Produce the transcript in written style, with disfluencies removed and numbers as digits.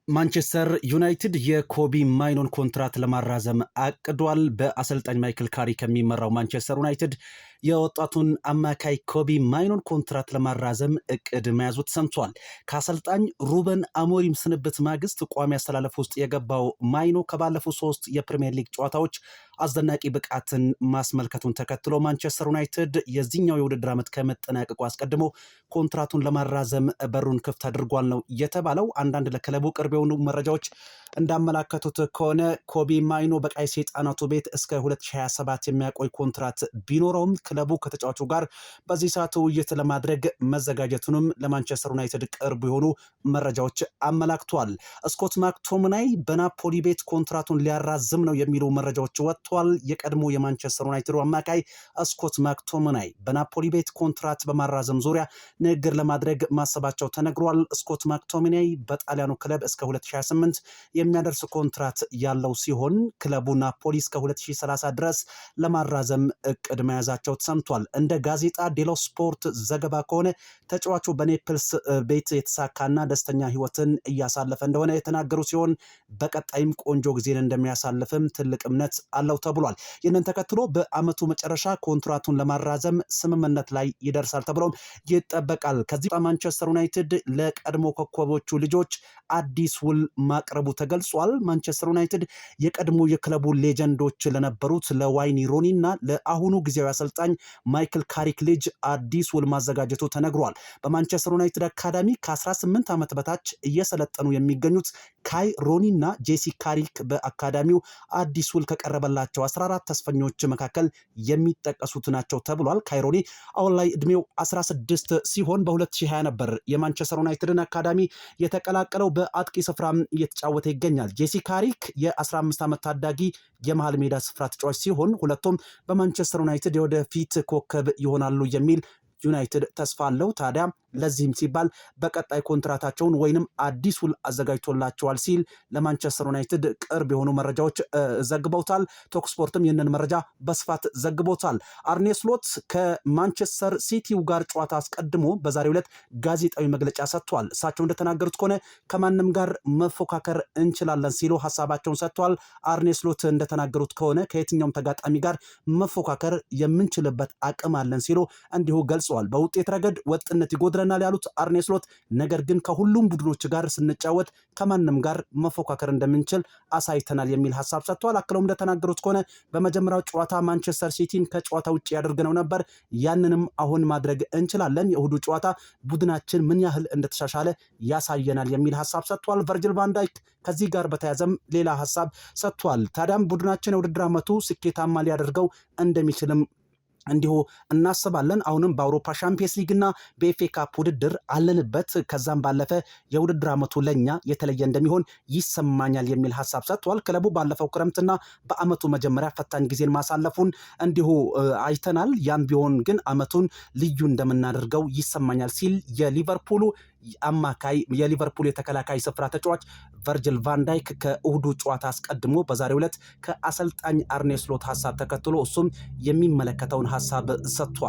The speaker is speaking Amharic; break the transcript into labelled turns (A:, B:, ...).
A: ማንቸስተር ዩናይትድ የኮቢ ማይኖን ኮንትራት ለማራዘም አቅዷል። በአሰልጣኝ ማይክል ካሪክ የሚመራው ማንቸስተር ዩናይትድ የወጣቱን አማካይ ኮቢ ማይኖን ኮንትራት ለማራዘም እቅድ መያዙ ተሰምቷል። ከአሰልጣኝ ሩበን አሞሪም ስንብት ማግስት ቋሚ አስተላለፍ ውስጥ የገባው ማይኖ ከባለፉት 3 የፕሪሚየር ሊግ ጨዋታዎች አስደናቂ ብቃትን ማስመልከቱን ተከትሎ ማንቸስተር ዩናይትድ የዚህኛው የውድድር ዓመት ከመጠናቀቁ አስቀድሞ ኮንትራቱን ለማራዘም በሩን ክፍት አድርጓል ነው የተባለው። አንዳንድ ለክለቡ ቅርብ የሆኑ መረጃዎች እንዳመላከቱት ከሆነ ኮቢ ማይኖ በቀይ ሰይጣናቱ ቤት እስከ 2027 የሚያቆይ ኮንትራት ቢኖረውም ክለቡ ከተጫዋቹ ጋር በዚህ ሰዓት ውይይት ለማድረግ መዘጋጀቱንም ለማንቸስተር ዩናይትድ ቅርብ የሆኑ መረጃዎች አመላክቷል። ስኮት ማክቶሚናይ በናፖሊ ቤት ኮንትራቱን ሊያራዝም ነው የሚሉ መረጃዎች ወጥቷል። የቀድሞ የማንቸስተር ዩናይትድ አማካይ ስኮት ማክቶሚናይ በናፖሊ ቤት ኮንትራት በማራዘም ዙሪያ ንግግር ለማድረግ ማሰባቸው ተነግሯል። ስኮት ማክቶሚናይ በጣሊያኑ ክለብ እስከ 2028 የሚያደርስ ኮንትራት ያለው ሲሆን ክለቡ ናፖሊ እስከ 2030 ድረስ ለማራዘም እቅድ መያዛቸው ተሰምቷል። እንደ ጋዜጣ ዴሎ ስፖርት ዘገባ ከሆነ ተጫዋቹ በኔፕልስ ቤት የተሳካና ደስተኛ ህይወትን እያሳለፈ እንደሆነ የተናገሩ ሲሆን በቀጣይም ቆንጆ ጊዜን እንደሚያሳልፍም ትልቅ እምነት አለው ተብሏል። ይህንን ተከትሎ በአመቱ መጨረሻ ኮንትራቱን ለማራዘም ስምምነት ላይ ይደርሳል ተብሎም ይጠበቃል። ከዚህ ማንቸስተር ዩናይትድ ለቀድሞ ኮከቦቹ ልጆች አዲስ ውል ማቅረቡ ተገልጿል። ማንቸስተር ዩናይትድ የቀድሞ የክለቡ ሌጀንዶች ለነበሩት ለዋይኒ ሮኒ እና ለአሁኑ ጊዜያዊ አሰልጣኝ ማይክል ካሪክ ልጅ አዲስ ውል ማዘጋጀቱ ተነግሯል። በማንቸስተር ዩናይትድ አካዳሚ ከ18 ዓመት በታች እየሰለጠኑ የሚገኙት ካይ ሮኒ እና ጄሲ ካሪክ በአካዳሚው አዲስ ውል ከቀረበላቸው 14 ተስፈኞች መካከል የሚጠቀሱት ናቸው ተብሏል። ካይ ሮኒ አሁን ላይ እድሜው 16 ሲሆን በ2020 ነበር የማንቸስተር ዩናይትድን አካዳሚ የተቀላቀለው። በአጥቂ ስፍራ እየተጫወተ ይገኛል። ጄሲ ካሪክ የ15 ዓመት ታዳጊ የመሃል ሜዳ ስፍራ ተጫዋች ሲሆን ሁለቱም በማንቸስተር ዩናይትድ የወደፊት ኮከብ ይሆናሉ የሚል ዩናይትድ ተስፋ አለው። ታዲያ ለዚህም ሲባል በቀጣይ ኮንትራታቸውን ወይንም አዲስ ውል አዘጋጅቶላቸዋል ሲል ለማንቸስተር ዩናይትድ ቅርብ የሆኑ መረጃዎች ዘግበውታል። ቶክ ስፖርትም ይህንን መረጃ በስፋት ዘግቦታል። አርኔ ስሎት ከማንቸስተር ሲቲው ጋር ጨዋታ አስቀድሞ በዛሬው ዕለት ጋዜጣዊ መግለጫ ሰጥቷል። እሳቸው እንደተናገሩት ከሆነ ከማንም ጋር መፎካከር እንችላለን ሲሉ ሀሳባቸውን ሰጥቷል። አርኔ ስሎት እንደተናገሩት ከሆነ ከየትኛውም ተጋጣሚ ጋር መፎካከር የምንችልበት አቅም አለን ሲሉ እንዲሁ ገልጸዋል። በውጤት ረገድ ወጥነት ይጎድለናል ያሉት አርኔ ስሎት ነገር ግን ከሁሉም ቡድኖች ጋር ስንጫወት ከማንም ጋር መፎካከር እንደምንችል አሳይተናል የሚል ሀሳብ ሰጥቷል። አክለውም እንደተናገሩት ከሆነ በመጀመሪያው ጨዋታ ማንቸስተር ሲቲን ከጨዋታ ውጭ ያደርግነው ነበር፣ ያንንም አሁን ማድረግ እንችላለን። የእሁዱ ጨዋታ ቡድናችን ምን ያህል እንደተሻሻለ ያሳየናል የሚል ሀሳብ ሰጥቷል። ቨርጅል ቫን ዳይክ ከዚህ ጋር በተያያዘም ሌላ ሀሳብ ሰጥቷል። ታዲያም ቡድናችን የውድድር ዓመቱ ስኬታማ ሊያደርገው እንደሚችልም እንዲሁ እናስባለን። አሁንም በአውሮፓ ሻምፒየንስ ሊግ እና በኤፍኤ ካፕ ውድድር አለንበት። ከዛም ባለፈ የውድድር ዓመቱ ለኛ የተለየ እንደሚሆን ይሰማኛል የሚል ሀሳብ ሰጥቷል። ክለቡ ባለፈው ክረምትና በአመቱ መጀመሪያ ፈታኝ ጊዜን ማሳለፉን እንዲሁ አይተናል። ያም ቢሆን ግን አመቱን ልዩ እንደምናደርገው ይሰማኛል ሲል የሊቨርፑሉ የተከላካይ ስፍራ ተጫዋች ቨርጅል ቫን ዳይክ ከእሁዱ ጨዋታ አስቀድሞ በዛሬው ዕለት ከአሰልጣኝ አርኔ ስሎት ሀሳብ ተከትሎ እሱም የሚመለከተውን ሀሳብ ሰጥቷል።